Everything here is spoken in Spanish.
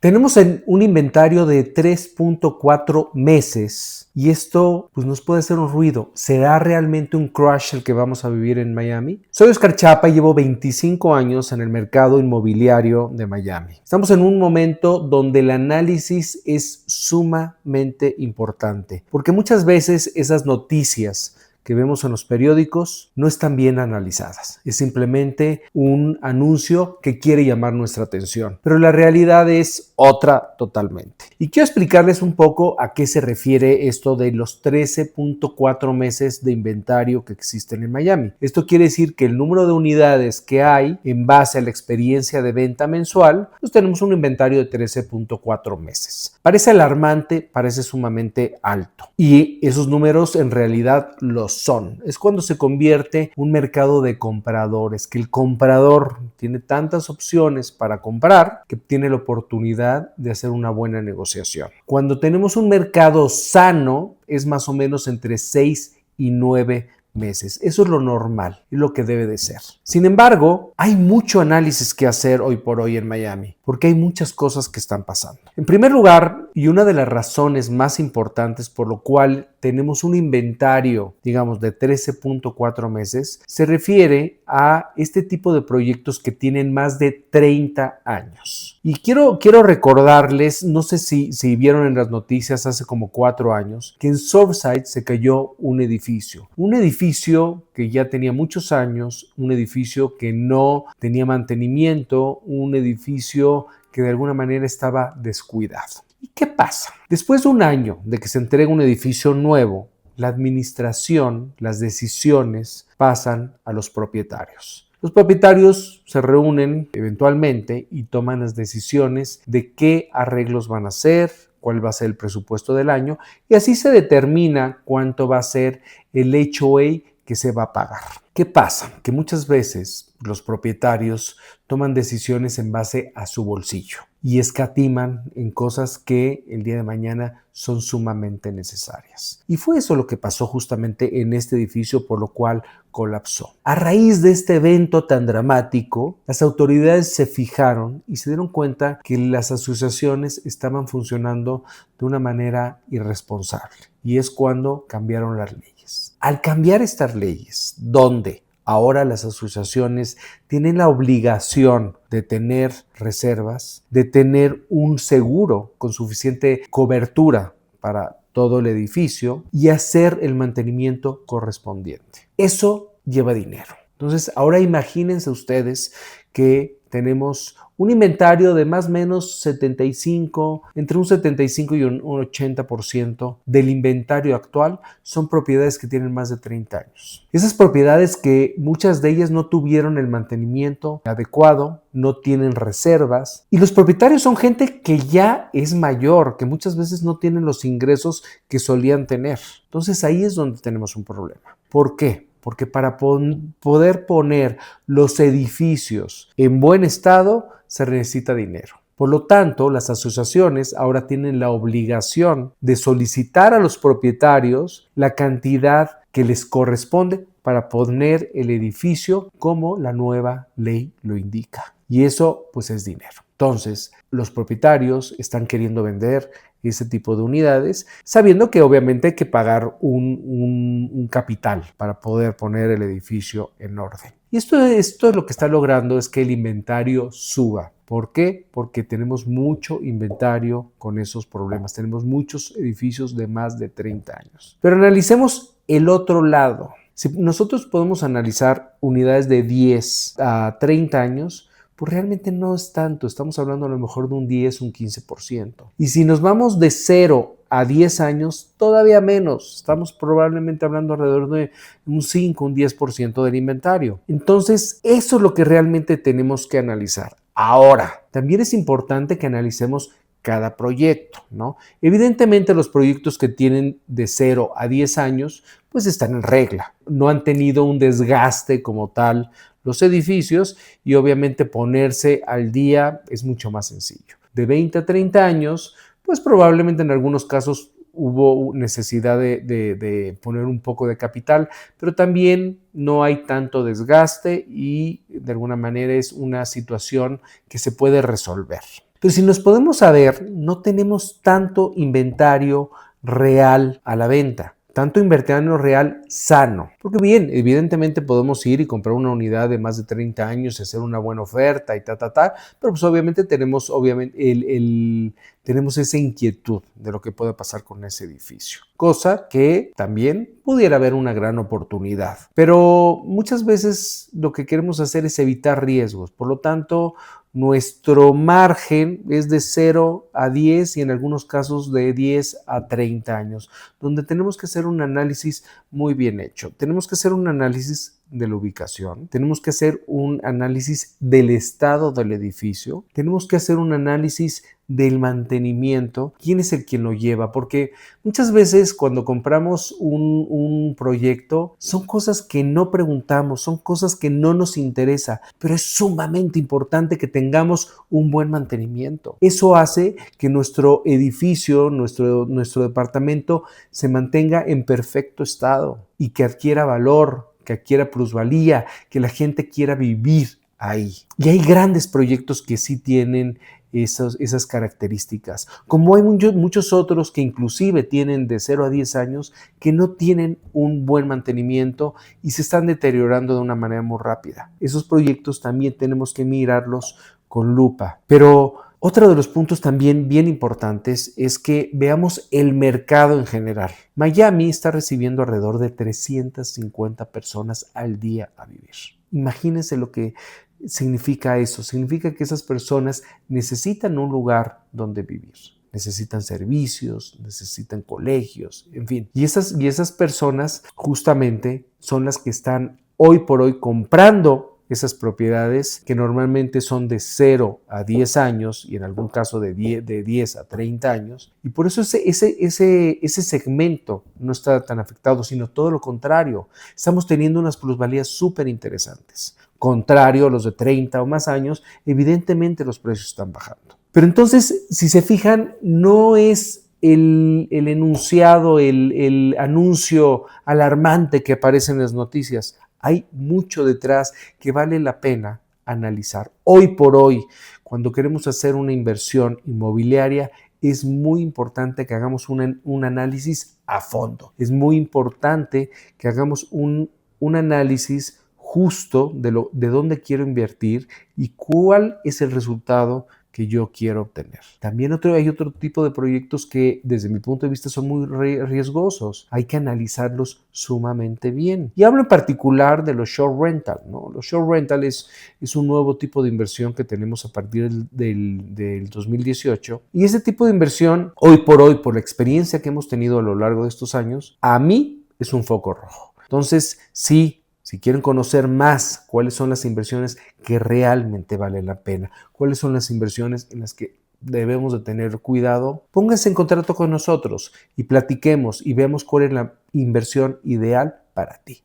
Tenemos un inventario de 3.4 meses y esto pues, nos puede hacer un ruido. ¿Será realmente un crush el que vamos a vivir en Miami? Soy Oscar Chapa y llevo 25 años en el mercado inmobiliario de Miami. Estamos en un momento donde el análisis es sumamente importante porque muchas veces esas noticias que vemos en los periódicos no están bien analizadas. Es simplemente un anuncio que quiere llamar nuestra atención, pero la realidad es otra totalmente. Y quiero explicarles un poco a qué se refiere esto de los 13.4 meses de inventario que existen en Miami. Esto quiere decir que el número de unidades que hay en base a la experiencia de venta mensual, pues tenemos un inventario de 13.4 meses. Parece alarmante, parece sumamente alto. Y esos números en realidad los son. Es cuando se convierte un mercado de compradores, que el comprador tiene tantas opciones para comprar que tiene la oportunidad de hacer una buena negociación. Cuando tenemos un mercado sano, es más o menos entre 6 y 9 meses. Eso es lo normal y lo que debe de ser. Sin embargo, hay mucho análisis que hacer hoy por hoy en Miami, porque hay muchas cosas que están pasando. En primer lugar, y una de las razones más importantes por lo cual tenemos un inventario, digamos, de 13.4 meses, se refiere a este tipo de proyectos que tienen más de 30 años. Y quiero recordarles, no sé si vieron en las noticias hace como 4 años, que en Surfside se cayó un edificio. Un edificio que ya tenía muchos años, un edificio que no tenía mantenimiento, un edificio que de alguna manera estaba descuidado. ¿Y qué pasa? Después de un año de que se entrega un edificio nuevo, la administración, las decisiones pasan a los propietarios. Los propietarios se reúnen eventualmente y toman las decisiones de qué arreglos van a hacer, cuál va a ser el presupuesto del año y así se determina cuánto va a ser el HOA que se va a pagar. ¿Qué pasa? Que muchas veces los propietarios toman decisiones en base a su bolsillo y escatiman en cosas que el día de mañana son sumamente necesarias. Y fue eso lo que pasó justamente en este edificio, por lo cual colapsó. A raíz de este evento tan dramático, las autoridades se fijaron y se dieron cuenta que las asociaciones estaban funcionando de una manera irresponsable. Y es cuando cambiaron las leyes. Al cambiar estas leyes, donde ahora las asociaciones tienen la obligación de tener reservas, de tener un seguro con suficiente cobertura para todo el edificio y hacer el mantenimiento correspondiente. Eso lleva dinero. Entonces, ahora imagínense ustedes que tenemos un inventario de más o menos 75, entre un 75 y un 80% del inventario actual son propiedades que tienen más de 30 años. Esas propiedades que muchas de ellas no tuvieron el mantenimiento adecuado, no tienen reservas y los propietarios son gente que ya es mayor, que muchas veces no tienen los ingresos que solían tener. Entonces ahí es donde tenemos un problema. ¿Por qué? Porque para poder poner los edificios en buen estado se necesita dinero. Por lo tanto, las asociaciones ahora tienen la obligación de solicitar a los propietarios la cantidad que les corresponde para poner el edificio como la nueva ley lo indica. Y eso pues es dinero. Entonces, los propietarios están queriendo vender ese tipo de unidades, sabiendo que obviamente hay que pagar un capital para poder poner el edificio en orden. Y esto es lo que está logrando es que el inventario suba. ¿Por qué? Porque tenemos mucho inventario con esos problemas. Tenemos muchos edificios de más de 30 años. Pero analicemos el otro lado. Si nosotros podemos analizar unidades de 10 a 30 años, pues realmente no es tanto, estamos hablando a lo mejor de un 10, un 15%. Y si nos vamos de 0 a 10 años, todavía menos, estamos probablemente hablando alrededor de un 5, un 10% del inventario. Entonces, eso es lo que realmente tenemos que analizar. Ahora, también es importante que analicemos cada proyecto, ¿no? Evidentemente los proyectos que tienen de 0 a 10 años, pues están en regla, no han tenido un desgaste como tal los edificios y obviamente ponerse al día es mucho más sencillo. De 20 a 30 años, pues probablemente en algunos casos hubo necesidad de poner un poco de capital, pero también no hay tanto desgaste y de alguna manera es una situación que se puede resolver. Pero si nos podemos saber, no tenemos tanto inventario real a la venta. Tanto inventario real sano. Porque bien, evidentemente podemos ir y comprar una unidad de más de 30 años y hacer una buena oferta y pero pues obviamente tenemos tenemos esa inquietud de lo que pueda pasar con ese edificio. Cosa que también pudiera haber una gran oportunidad. Pero muchas veces lo que queremos hacer es evitar riesgos. Por lo tanto, nuestro margen es de 0 a 10 y en algunos casos de 10 a 30 años, donde tenemos que hacer un análisis muy bien hecho. Tenemos que hacer un análisis de la ubicación, tenemos que hacer un análisis del estado del edificio, tenemos que hacer un análisis del mantenimiento, quién es el quien lo lleva, porque muchas veces cuando compramos un proyecto son cosas que no preguntamos, son cosas que no nos interesa, pero es sumamente importante que tengamos un buen mantenimiento. Eso hace que nuestro edificio, nuestro departamento se mantenga en perfecto estado y que adquiera valor, que adquiera plusvalía, que la gente quiera vivir ahí. Y hay grandes proyectos que sí tienen esas características, como hay muchos otros que inclusive tienen de 0 a 10 años que no tienen un buen mantenimiento y se están deteriorando de una manera muy rápida. Esos proyectos también tenemos que mirarlos con lupa. Pero otro de los puntos también bien importantes es que veamos el mercado en general. Miami está recibiendo alrededor de 350 personas al día a vivir. Imagínense lo que significa eso. Significa que esas personas necesitan un lugar donde vivir. Necesitan servicios, necesitan colegios, en fin. Y esas personas justamente son las que están hoy por hoy comprando esas propiedades que normalmente son de 0 a 10 años y en algún caso de 10 a 30 años. Y por eso ese segmento no está tan afectado, sino todo lo contrario. Estamos teniendo unas plusvalías súper interesantes. Contrario a los de 30 o más años, evidentemente los precios están bajando. Pero entonces, si se fijan, no es el enunciado, el anuncio alarmante que aparece en las noticias. Hay mucho detrás que vale la pena analizar. Hoy por hoy, cuando queremos hacer una inversión inmobiliaria, es muy importante que hagamos un análisis a fondo. Es muy importante que hagamos un análisis justo de dónde quiero invertir y cuál es el resultado que yo quiero obtener. También hay otro tipo de proyectos que desde mi punto de vista son muy riesgosos. Hay que analizarlos sumamente bien. Y hablo en particular de los short rental, ¿no? Los short rental es un nuevo tipo de inversión que tenemos a partir del 2018. Y ese tipo de inversión, hoy, por la experiencia que hemos tenido a lo largo de estos años, a mí es un foco rojo. Entonces, sí, si quieren conocer más cuáles son las inversiones que realmente valen la pena, cuáles son las inversiones en las que debemos de tener cuidado, pónganse en contacto con nosotros y platiquemos y veamos cuál es la inversión ideal para ti.